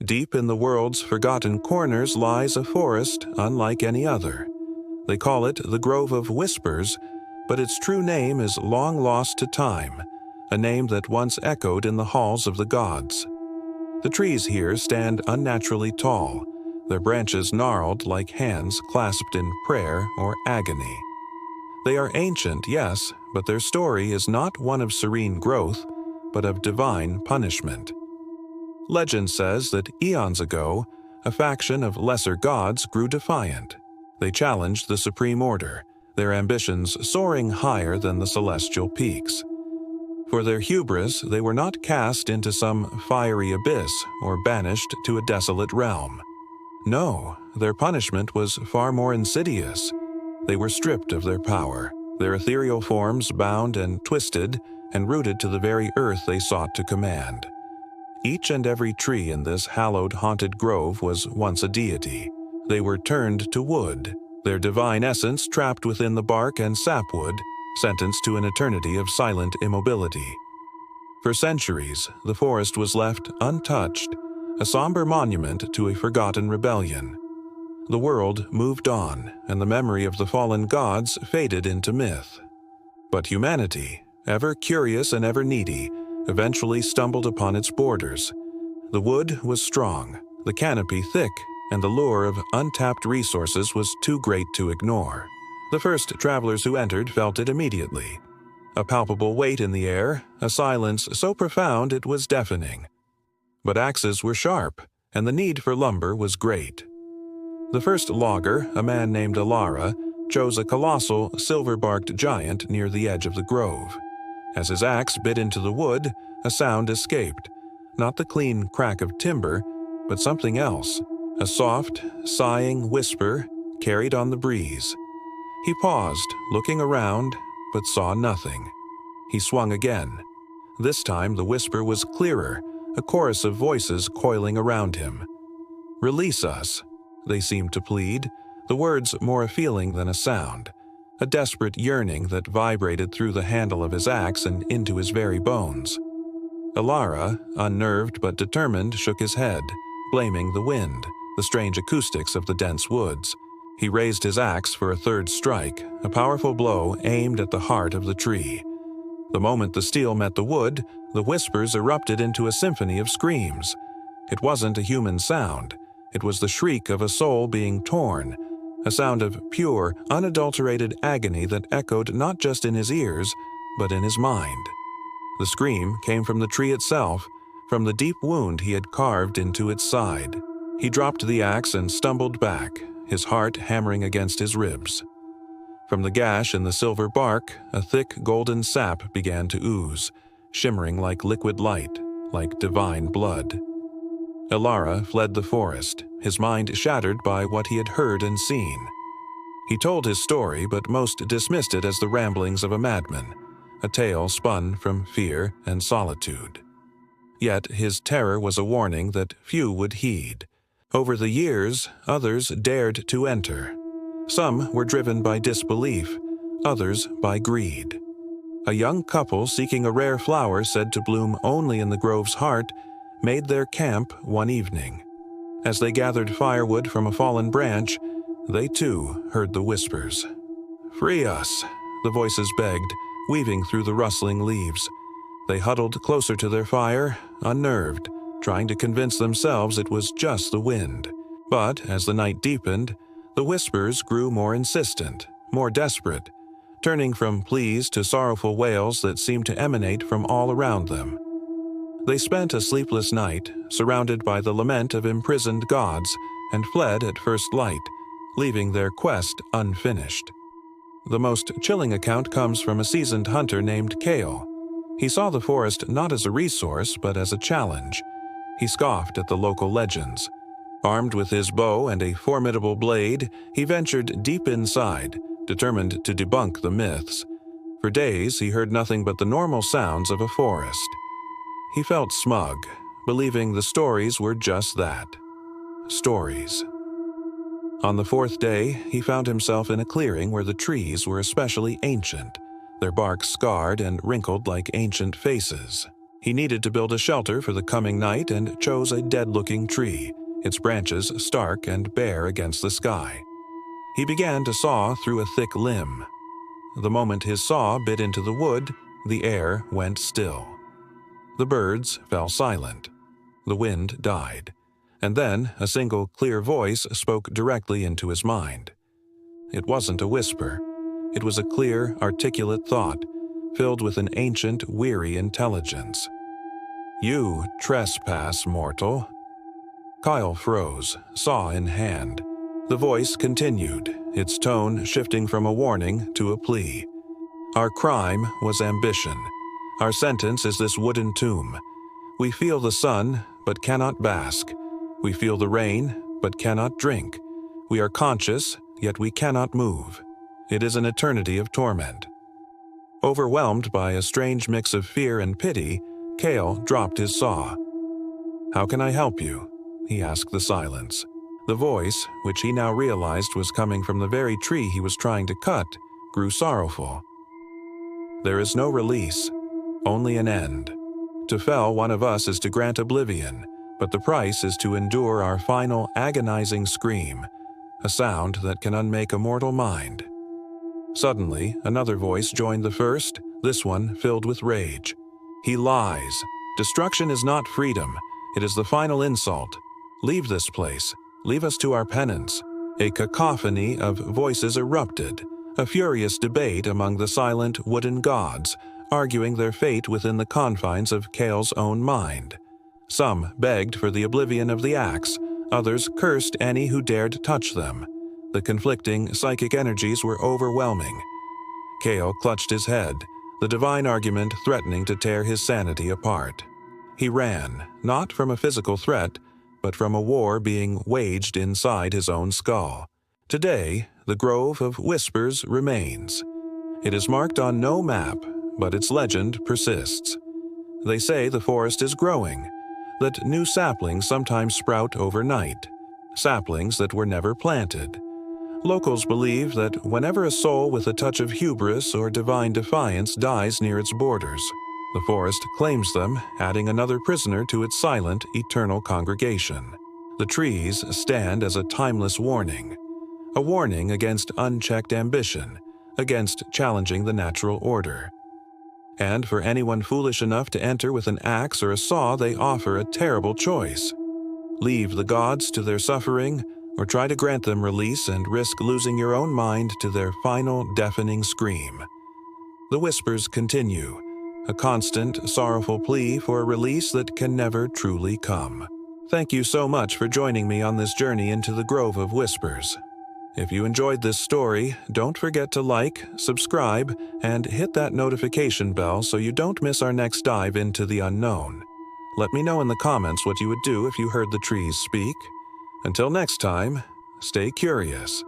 Deep in the world's forgotten corners lies a forest unlike any other. They call it the Grove of Whispers, but its true name is long lost to time, a name that once echoed in the halls of the gods. The trees here stand unnaturally tall, their branches gnarled like hands clasped in prayer or agony. They are ancient, yes, but their story is not one of serene growth, but of divine punishment. Legend says that eons ago, a faction of lesser gods grew defiant. They challenged the supreme order, their ambitions soaring higher than the celestial peaks. For their hubris, they were not cast into some fiery abyss or banished to a desolate realm. No, their punishment was far more insidious. They were stripped of their power, their ethereal forms bound and twisted and rooted to the very earth they sought to command. Each and every tree in this hallowed haunted grove was once a deity. They were turned to wood, their divine essence trapped within the bark and sapwood, sentenced to an eternity of silent immobility. For centuries, the forest was left untouched, a somber monument to a forgotten rebellion. The world moved on, and the memory of the fallen gods faded into myth. But humanity, ever curious and ever needy, eventually stumbled upon its borders. The wood was strong, the canopy thick, and the lure of untapped resources was too great to ignore. The first travelers who entered felt it immediately. A palpable weight in the air, a silence so profound it was deafening. But axes were sharp, and the need for lumber was great. The first logger, a man named Alara, chose a colossal, silver-barked giant near the edge of the grove. As his axe bit into the wood, a sound escaped, not the clean crack of timber, but something else, a soft, sighing whisper carried on the breeze. He paused, looking around, but saw nothing. He swung again. This time the whisper was clearer, a chorus of voices coiling around him. "Release us," they seemed to plead, the words more a feeling than a sound, a desperate yearning that vibrated through the handle of his axe and into his very bones. Alara, unnerved but determined, shook his head, blaming the wind, the strange acoustics of the dense woods. He raised his axe for a third strike, a powerful blow aimed at the heart of the tree. The moment the steel met the wood, the whispers erupted into a symphony of screams. It wasn't a human sound. It was the shriek of a soul being torn, a sound of pure, unadulterated agony that echoed not just in his ears, but in his mind. The scream came from the tree itself, from the deep wound he had carved into its side. He dropped the axe and stumbled back, his heart hammering against his ribs. From the gash in the silver bark, a thick golden sap began to ooze, shimmering like liquid light, like divine blood. Alara fled the forest, his mind shattered by what he had heard and seen. He told his story, but most dismissed it as the ramblings of a madman, a tale spun from fear and solitude. Yet his terror was a warning that few would heed. Over the years, others dared to enter. Some were driven by disbelief, others by greed. A young couple seeking a rare flower said to bloom only in the grove's heart made their camp one evening. As they gathered firewood from a fallen branch, they too heard the whispers. "Free us," the voices begged, weaving through the rustling leaves. They huddled closer to their fire, unnerved, trying to convince themselves it was just the wind. But as the night deepened, the whispers grew more insistent, more desperate, turning from pleas to sorrowful wails that seemed to emanate from all around them. They spent a sleepless night, surrounded by the lament of imprisoned gods, and fled at first light, leaving their quest unfinished. The most chilling account comes from a seasoned hunter named Kale. He saw the forest not as a resource, but as a challenge. He scoffed at the local legends. Armed with his bow and a formidable blade, he ventured deep inside, determined to debunk the myths. For days, he heard nothing but the normal sounds of a forest. He felt smug, believing the stories were just that. Stories. On the fourth day, he found himself in a clearing where the trees were especially ancient, their bark scarred and wrinkled like ancient faces. He needed to build a shelter for the coming night and chose a dead-looking tree, its branches stark and bare against the sky. He began to saw through a thick limb. The moment his saw bit into the wood, the air went still. The birds fell silent. The wind died. And then a single clear voice spoke directly into his mind. It wasn't a whisper. It was a clear, articulate thought, filled with an ancient, weary intelligence. "You trespass, mortal." Kyle froze, saw in hand. The voice continued, its tone shifting from a warning to a plea. "Our crime was ambition. Our sentence is this wooden tomb. We feel the sun, but cannot bask. We feel the rain, but cannot drink. We are conscious, yet we cannot move. It is an eternity of torment." Overwhelmed by a strange mix of fear and pity, Cale dropped his saw. "How can I help you?" he asked the silence. The voice, which he now realized was coming from the very tree he was trying to cut, grew sorrowful. "There is no release, only an end. To fell one of us is to grant oblivion, but the price is to endure our final agonizing scream, a sound that can unmake a mortal mind." Suddenly, another voice joined the first, this one filled with rage. "He lies. Destruction is not freedom. It is the final insult. Leave this place. Leave us to our penance." A cacophony of voices erupted, a furious debate among the silent wooden gods, arguing their fate within the confines of Cale's own mind. Some begged for the oblivion of the axe, others cursed any who dared touch them. The conflicting psychic energies were overwhelming. Cale clutched his head, the divine argument threatening to tear his sanity apart. He ran, not from a physical threat, but from a war being waged inside his own skull. Today, the Grove of Whispers remains. It is marked on no map, but its legend persists. They say the forest is growing, that new saplings sometimes sprout overnight, saplings that were never planted. Locals believe that whenever a soul with a touch of hubris or divine defiance dies near its borders, the forest claims them, adding another prisoner to its silent, eternal congregation. The trees stand as a timeless warning, a warning against unchecked ambition, against challenging the natural order. And for anyone foolish enough to enter with an axe or a saw, they offer a terrible choice. Leave the gods to their suffering, or try to grant them release and risk losing your own mind to their final deafening scream. The whispers continue, a constant, sorrowful plea for a release that can never truly come. Thank you so much for joining me on this journey into the Grove of Whispers. If you enjoyed this story, don't forget to like, subscribe, and hit that notification bell so you don't miss our next dive into the unknown. Let me know in the comments what you would do if you heard the trees speak. Until next time, stay curious.